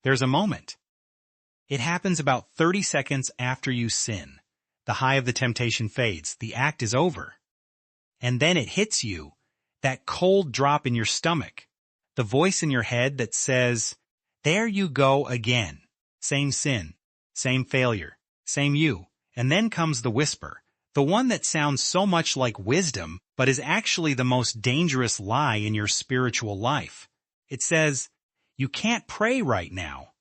There's a moment. It happens about 30 seconds after you sin. The high of the temptation fades. The act is over. And then it hits you, that cold drop in your stomach, the voice in your head that says, there you go again. Same sin, same failure, same you. And then comes the whisper, the one that sounds so much like wisdom, but is actually the most dangerous lie in your spiritual life. It says, you can't pray right now.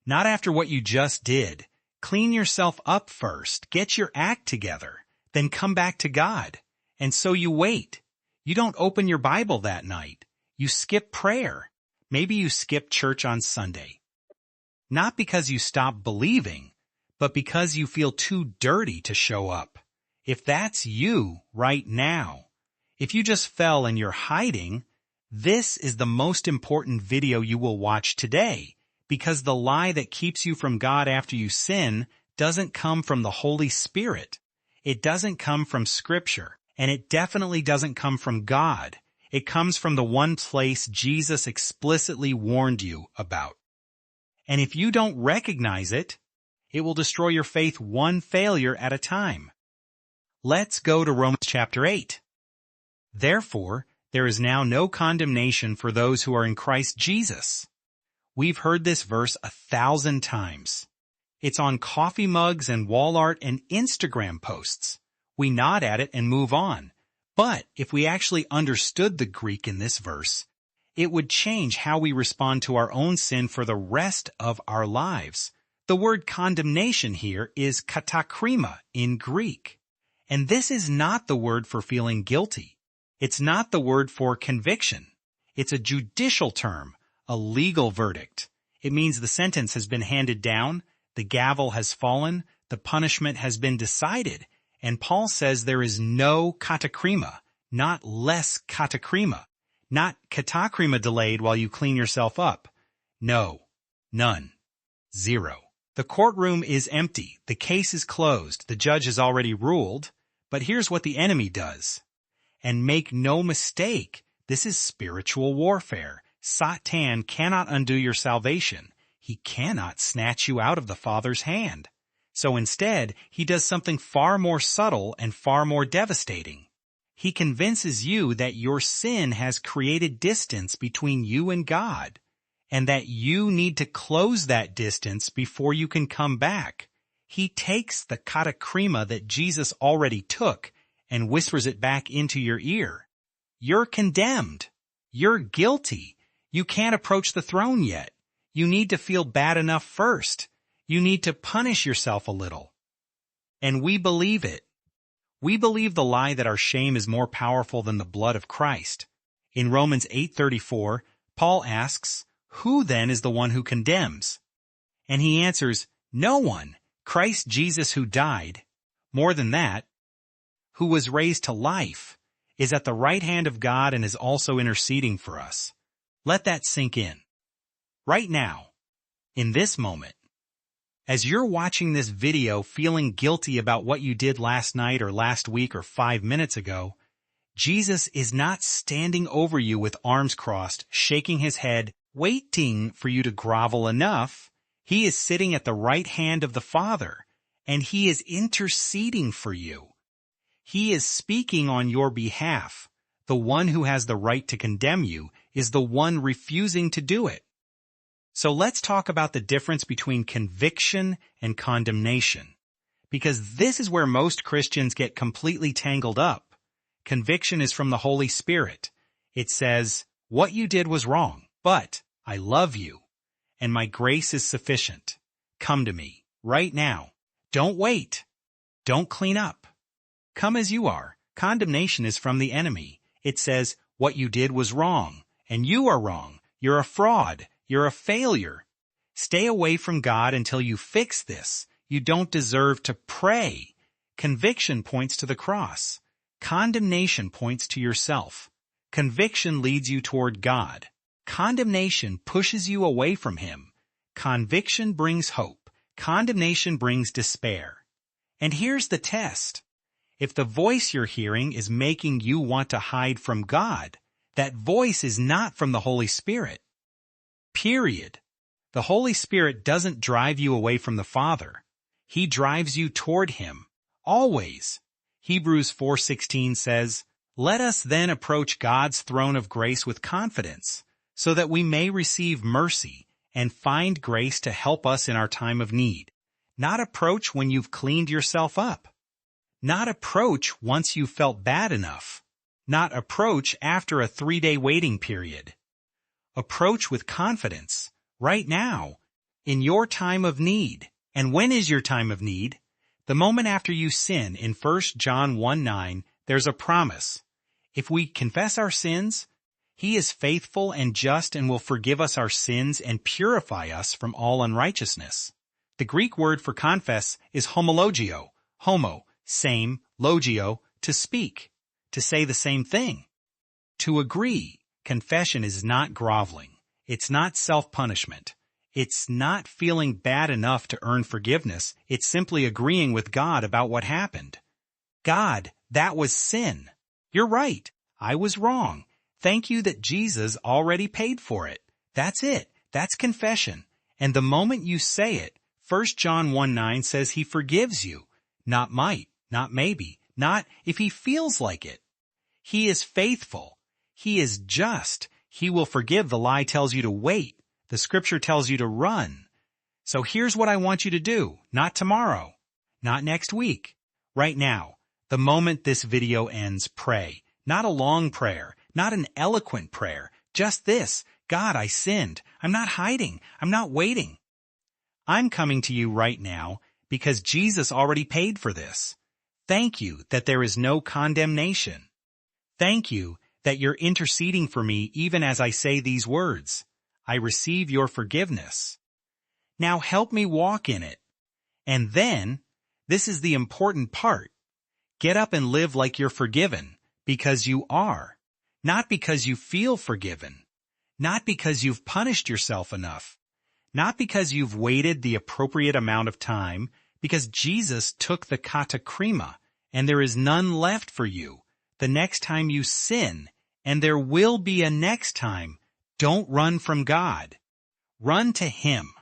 Not after what you just did. Clean yourself up first, get your act together, then come back to God. And so you wait. You don't open your Bible that night. You skip prayer. Maybe you skip church on Sunday. Not because you stop believing, but because you feel too dirty to show up. If that's you right now, if you just fell and you're hiding, this is the most important video you will watch today, because the lie that keeps you from God after you sin doesn't come from the Holy Spirit. It doesn't come from Scripture, and it definitely doesn't come from God. It comes from the one place Jesus explicitly warned you about. And if you don't recognize it, it will destroy your faith one failure at a time. Let's go to Romans chapter 8. Therefore, there is now no condemnation for those who are in Christ Jesus. We've heard this verse 1,000 times. It's on coffee mugs and wall art and Instagram posts. We nod at it and move on. But if we actually understood the Greek in this verse, it would change how we respond to our own sin for the rest of our lives. The word condemnation here is katakrima in Greek. And this is not the word for feeling guilty. It's not the word for conviction. It's a judicial term, a legal verdict. It means the sentence has been handed down, the gavel has fallen, the punishment has been decided, and Paul says there is no katakrima, not less katakrima, not katakrima delayed while you clean yourself up. No, none, zero. The courtroom is empty, the case is closed, the judge has already ruled, but here's what the enemy does. And make no mistake, this is spiritual warfare. Satan cannot undo your salvation. He cannot snatch you out of the Father's hand. So instead, he does something far more subtle and far more devastating. He convinces you that your sin has created distance between you and God, and that you need to close that distance before you can come back. He takes the katakrima that Jesus already took and whispers it back into your ear. You're condemned. You're guilty. You can't approach the throne yet. You need to feel bad enough first. You need to punish yourself a little. And we believe it. We believe the lie that our shame is more powerful than the blood of Christ. In Romans 8:34, Paul asks, who then is the one who condemns? And he answers, no one. Christ Jesus who died, more than that, who was raised to life, is at the right hand of God and is also interceding for us. Let that sink in. Right now, in this moment, as you're watching this video feeling guilty about what you did last night or last week or 5 minutes ago, Jesus is not standing over you with arms crossed, shaking his head, waiting for you to grovel enough. He is sitting at the right hand of the Father, and he is interceding for you. He is speaking on your behalf. The one who has the right to condemn you is the one refusing to do it. So let's talk about the difference between conviction and condemnation, because this is where most Christians get completely tangled up. Conviction is from the Holy Spirit. It says, what you did was wrong, but I love you, and my grace is sufficient. Come to me, right now. Don't wait. Don't clean up. Come as you are. Condemnation is from the enemy. It says, what you did was wrong, and you are wrong. You're a fraud. You're a failure. Stay away from God until you fix this. You don't deserve to pray. Conviction points to the cross. Condemnation points to yourself. Conviction leads you toward God. Condemnation pushes you away from him. Conviction brings hope. Condemnation brings despair. And here's the test. If the voice you're hearing is making you want to hide from God, that voice is not from the Holy Spirit. Period. The Holy Spirit doesn't drive you away from the Father. He drives you toward Him, always. Hebrews 4:16 says, "Let us then approach God's throne of grace with confidence, so that we may receive mercy and find grace to help us in our time of need." Not approach when you've cleaned yourself up. Not approach once you've felt bad enough. Not approach after a 3-day waiting period. Approach with confidence, right now, in your time of need. And when is your time of need? The moment after you sin. In 1 John 1:9, there's a promise. If we confess our sins, He is faithful and just and will forgive us our sins and purify us from all unrighteousness. The Greek word for confess is homologeo. Homo, same, logio, to speak, to say the same thing. To agree. Confession is not groveling. It's not self-punishment. It's not feeling bad enough to earn forgiveness. It's simply agreeing with God about what happened. God, that was sin. You're right. I was wrong. Thank you that Jesus already paid for it. That's it. That's confession. And the moment you say it, 1 John 1:9 says He forgives you. Not might, not maybe, not if He feels like it. He is faithful. He is just. He will forgive. The lie tells you to wait. The scripture tells you to run. So here's what I want you to do. Not tomorrow. Not next week. Right now. The moment this video ends, pray. Not a long prayer. Not an eloquent prayer. Just this. God, I sinned. I'm not hiding. I'm not waiting. I'm coming to you right now because Jesus already paid for this. Thank you that there is no condemnation. Thank you that you're interceding for me even as I say these words. I receive your forgiveness. Now help me walk in it. And then, this is the important part. Get up and live like you're forgiven, because you are. Not because you feel forgiven. Not because you've punished yourself enough. Not because you've waited the appropriate amount of time, because Jesus took the Katakrima, and there is none left for you. The next time you sin, and there will be a next time, don't run from God. Run to Him.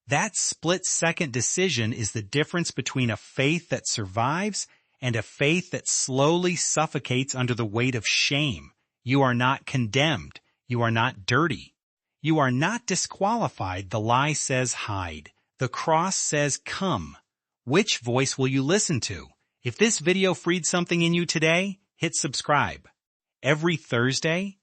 That split-second decision is the difference between a faith that survives and a faith that slowly suffocates under the weight of shame. You are not condemned. You are not dirty. You are not disqualified. The lie says hide. The cross says come. Which voice will you listen to? If this video freed something in you today, hit subscribe. Every Thursday,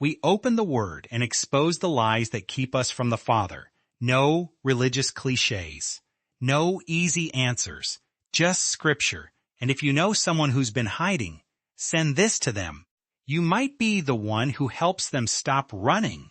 we open the Word and expose the lies that keep us from the Father. No religious cliches. No easy answers. Just Scripture. And if you know someone who's been hiding, send this to them. You might be the one who helps them stop running.